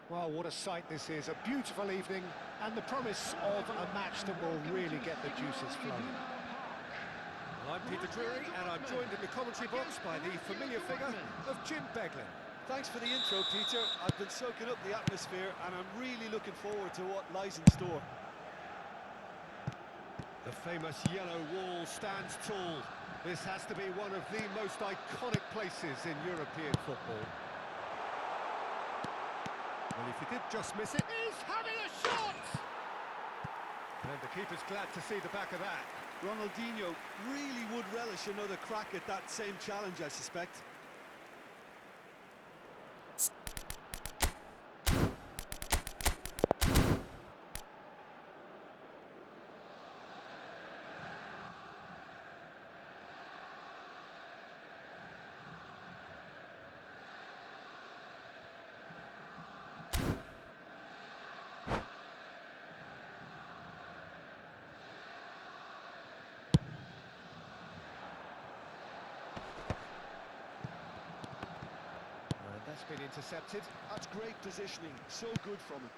Well, what a sight this is. A beautiful evening and the promise of a match that will really get the juices flowing. Well, I'm Peter Drury, and I'm joined in the commentary box by the familiar figure of Jim Beglin. Thanks for the intro, Peter. I've been soaking up the atmosphere, and I'm really looking forward to what lies in store. The famous yellow wall stands tall. This has to be one of the most iconic places in European football. Well, if he did just miss it, He's having a shot! and the keeper's glad to see the back of that. Ronaldinho really would relish another crack at that same challenge, I suspect. That's been intercepted. That's great positioning, so good from him.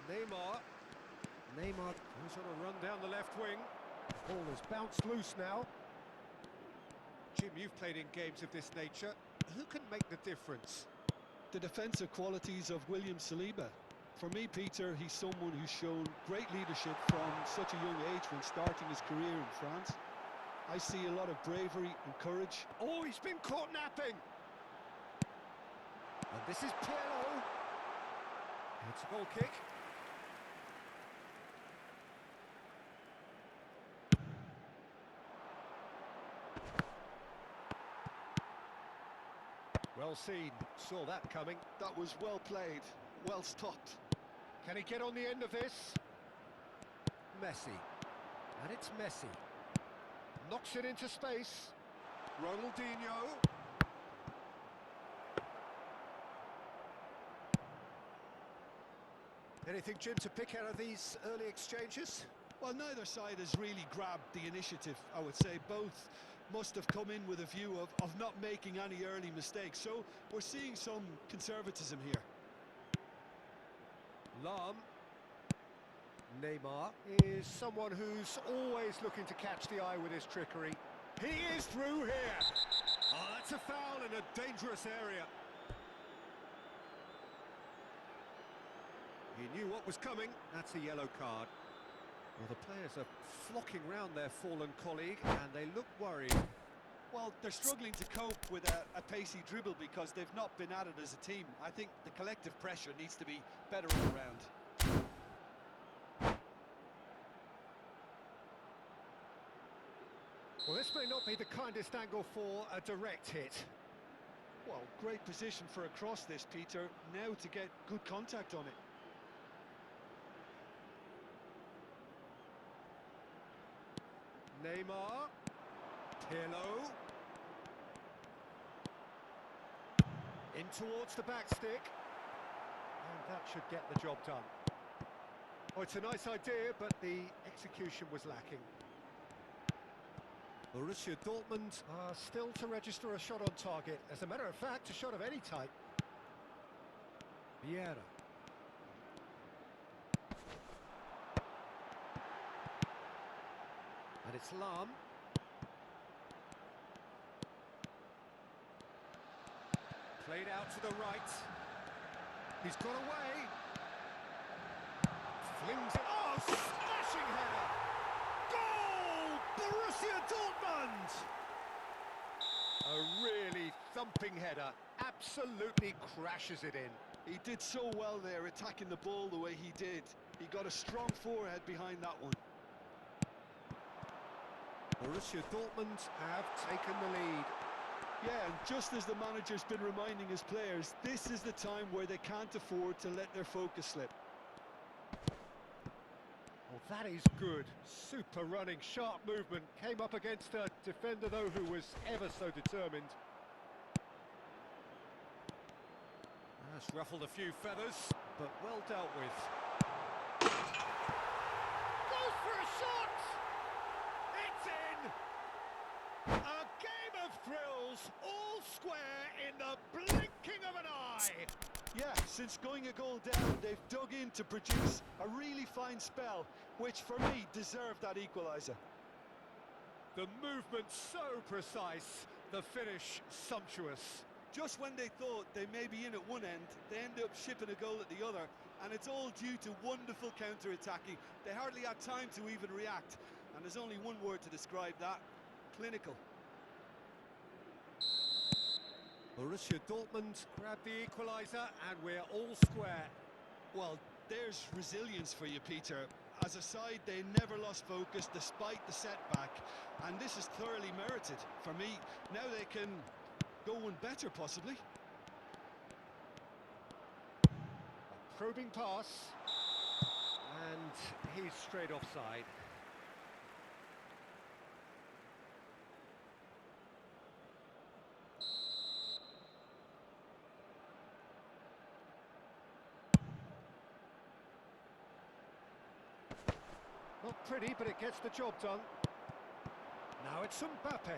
Neymar, who's on a run down the left wing. Ball has bounced loose now. Jim, you've played in games of this nature. Who can make the difference? The defensive qualities of William Saliba. For me, Peter, he's someone who's shown great leadership from such a young age when starting his career in France. I see a lot of bravery and courage. Oh, he's been caught napping! And this is Pirlo. It's a goal kick. Well seen, saw that coming. That was well played, well stopped. Can he get on the end of this? Messi. And it's Messi. Knocks it into space. Ronaldinho. Anything, Jim, to pick out of these early exchanges? Well, neither side has really grabbed the initiative, I would say. Both must have come in with a view of not making any early mistakes. So we're seeing some conservatism here. Lahm. Neymar is someone who's always looking to catch the eye with his trickery. He is through here. Oh, that's a foul in a dangerous area. He knew what was coming. That's a yellow card. Well, the players are flocking round their fallen colleague, and they look worried. Well, they're struggling to cope with a pacey dribble because they've not been at it as a team. I think the collective pressure needs to be better all around. Well, this may not be the kindest angle for a direct hit. Well, great position for a cross this, Peter. Now to get good contact on it. Neymar. Pirlo. In towards the back stick. And that should get the job done. Oh, it's a nice idea, but the execution was lacking. Borussia Dortmund are still to register a shot on target. As a matter of fact, a shot of any type. Vieira. And it's Lahm. Played out to the right. He's got away. Flings it. Oh, smashing header! Goal! Borussia Dortmund! A really thumping header. Absolutely crashes it in. He did so well there, attacking the ball the way he did. He got a strong forehead behind that one. Borussia Dortmund have taken the lead. Yeah, and just as the manager's been reminding his players, this is the time where they can't afford to let their focus slip. Well, that is good. Super running, sharp movement. Came up against a defender, though, who was ever so determined. That's ruffled a few feathers, but well dealt with. Goes for a shot! It's in! A game of thrills, all square in the blinking of of an eye! Yeah, since going a goal down, they've dug in to produce a really fine spell, which for me deserved that equaliser. The movement so precise, the finish sumptuous. Just when they thought they may be in at one end, they end up shipping a goal at the other, and it's all due to wonderful counter-attacking. They hardly had time to even react, and there's only one word to describe that: clinical. Borussia Dortmund grab the equaliser, and we're all square. Well, there's resilience for you, Peter. As a side, they never lost focus despite the setback, and this is thoroughly merited. For me, now they can go one better, possibly. A probing pass, and he's straight offside. Not pretty, but it gets the job done. Now it's Mbappe.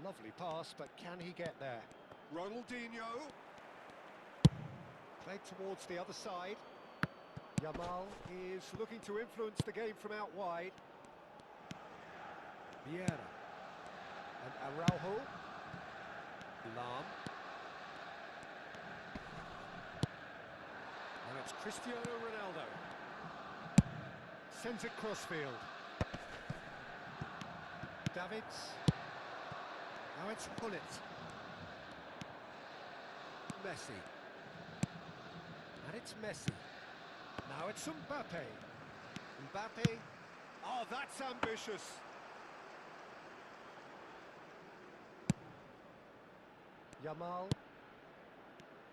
Lovely pass, but can he get there? Ronaldinho. Played towards the other side. Yamal is looking to influence the game from out wide. Vieira. And Araujo. Lam. And it's Cristiano Ronaldo. Sends it crossfield. Davids. Now it's Hullet. Messi. And it's Messi. Now it's Mbappe. Mbappe. Oh, that's ambitious. Yamal.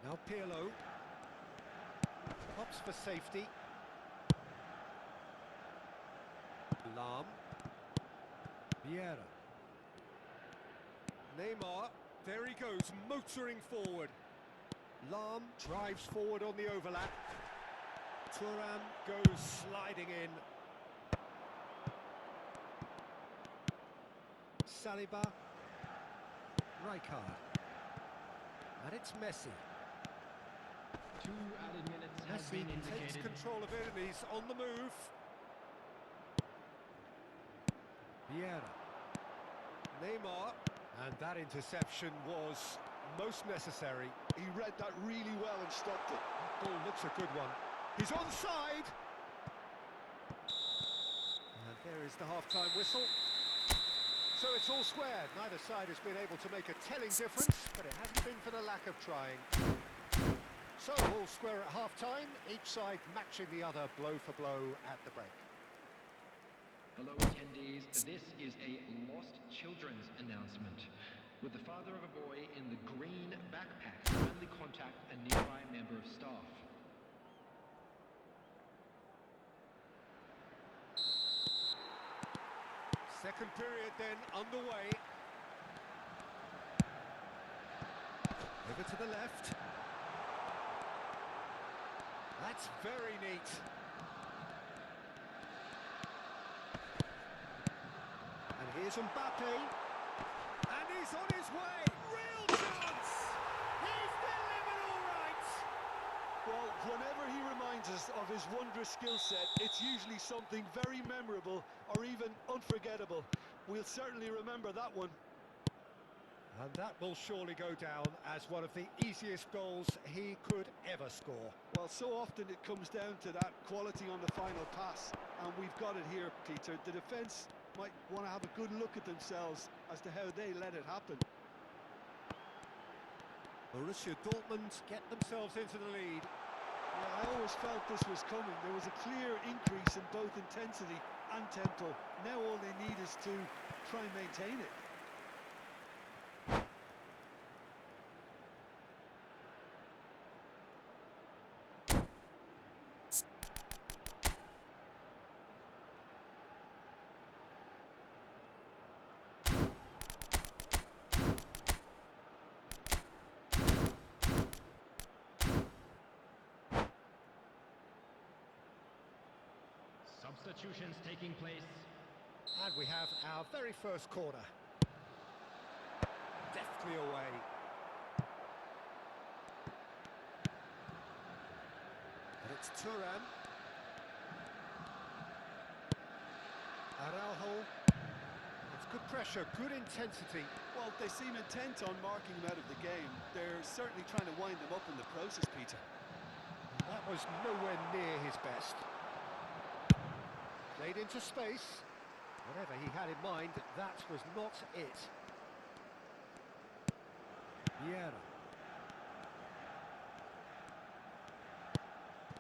Now Pirlo. Pops for safety. Lam. Vieira. Neymar, there he goes, motoring forward. Lam drives forward on the overlap. Thuram goes sliding in. Saliba. Rijkaard. And it's Messi. 2 added minutes have Messi been takes indicated. control of it and he's on the move. Vieira. Neymar. And that interception was most necessary. He read that really well and stopped it. That ball looks a good one. He's onside! And there is the half-time whistle. So it's all square. Neither side has been able to make a telling difference, but it hasn't been for the lack of trying. So all square at half-time, each side matching the other blow for blow at the break. Hello attendees, this is a lost children's announcement. With the father of a boy in the green backpack, kindly contact a nearby member of staff. Second period then underway. Over to the left. That's very neat. And here's Mbappe. And he's on his way. Real chance! He's delivered all right! Well, whenever he reminds us of his wondrous skill set, it's usually something very memorable or even unforgettable. We'll certainly remember that one. And that will surely go down as one of the easiest goals he could ever score. Well, so often it comes down to that quality on the final pass, and we've got it here, Peter. The defence might want to have a good look at themselves as to how they let it happen. Borussia Dortmund get themselves into the lead. Yeah, I always felt this was coming. There was a clear increase in both intensity and tempo. Now all they need is to try and maintain it. Substitutions taking place. And we have our very first corner. Deftly away. It's Thuram. Araujo. It's good pressure, good intensity. Well, they seem intent on marking him out of the game. They're certainly trying to wind him up in the process, Peter. That was nowhere near his best. Played into space. Whatever he had in mind, that was not it. Vieira.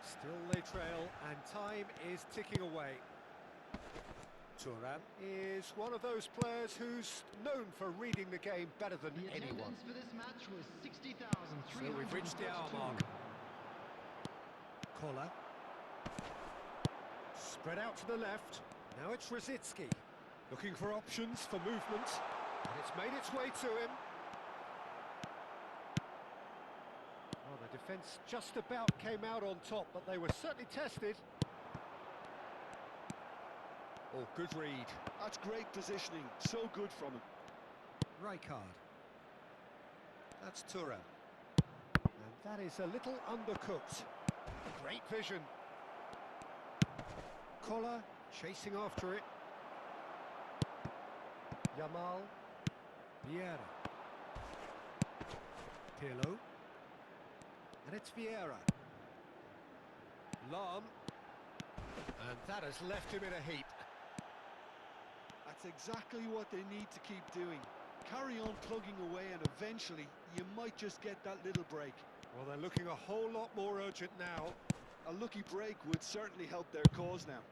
Still they trail, and time is ticking away. Thuram is one of those players who's known for reading the game better than The anyone. attendance for this match was 60,332. So we've reached the hour mark. Koller. Spread out to the left. Now it's Rosicki. Looking for options for movement. And it's made its way to him. Well, the defence just about came out on top, but they were certainly tested. Oh, good read. That's great positioning. So good from him. Rijkaard. That's Thuram. And that is a little undercooked. Great vision. Koller chasing after it. Yamal. Vieira. Pirlo. And it's Vieira. Lahm. And that has left him in a heap. That's exactly what they need to keep doing. Carry on plugging away and eventually you might just get that little break. Well, they're looking a whole lot more urgent now. A lucky break would certainly help their cause now.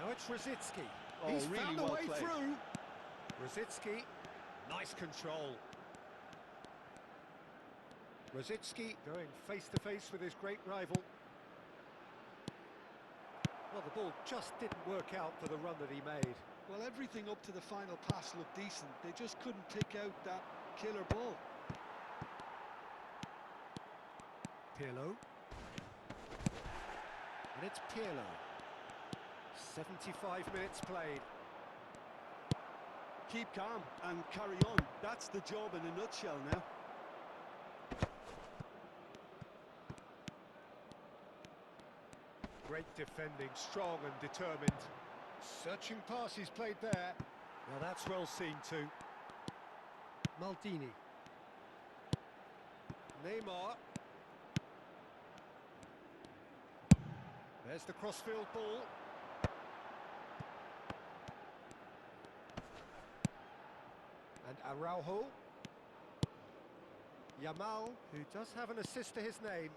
Now it's Rosicki. Oh, He's really found a well way played. through. Rosicki, nice control. Rosicki going face to face with his great rival. Well, the ball just didn't work out for the run that he made. Well, everything up to the final pass looked decent. They just couldn't pick out that killer ball. Pirlo. And it's Pirlo. 75 minutes played. Keep calm and carry on. That's the job in a nutshell now. Great defending, strong and determined. Searching pass he's played there. Now that's well seen too. Maldini. Neymar. There's the crossfield ball. And Araujo. Yamal, who does have an assist to his name.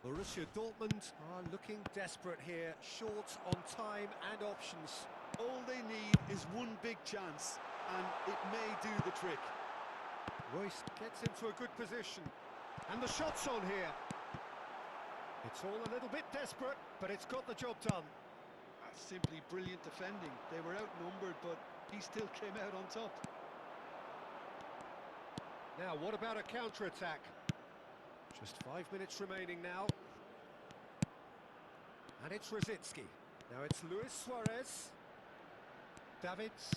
Borussia Dortmund are looking desperate here, short on time and options. All they need is one big chance, and it may do the trick. Royce gets into a good position. And the shot's on here. It's all a little bit desperate, but it's got the job done. That's simply brilliant defending. They were outnumbered, but he still came out on top. Now, what about a counter-attack? Just 5 minutes remaining now. And it's Rosicki. Now it's Luis Suarez. Davids.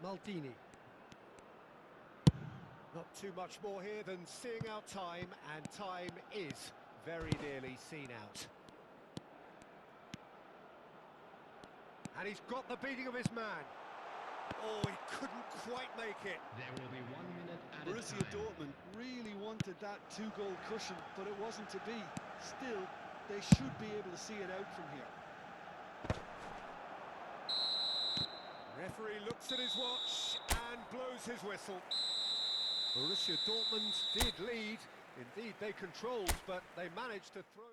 Maldini. Not too much more here than seeing out time, and time is very nearly seen out. And he's got the beating of his man. Oh, he couldn't quite make it. There will be 1 minute at Borussia a time. Dortmund really wanted that two-goal cushion, but it wasn't to be. Still, they should be able to see it out from here. Referee looks at his watch and blows his whistle. Borussia Dortmund did lead. Indeed, they controlled, but they managed to throw...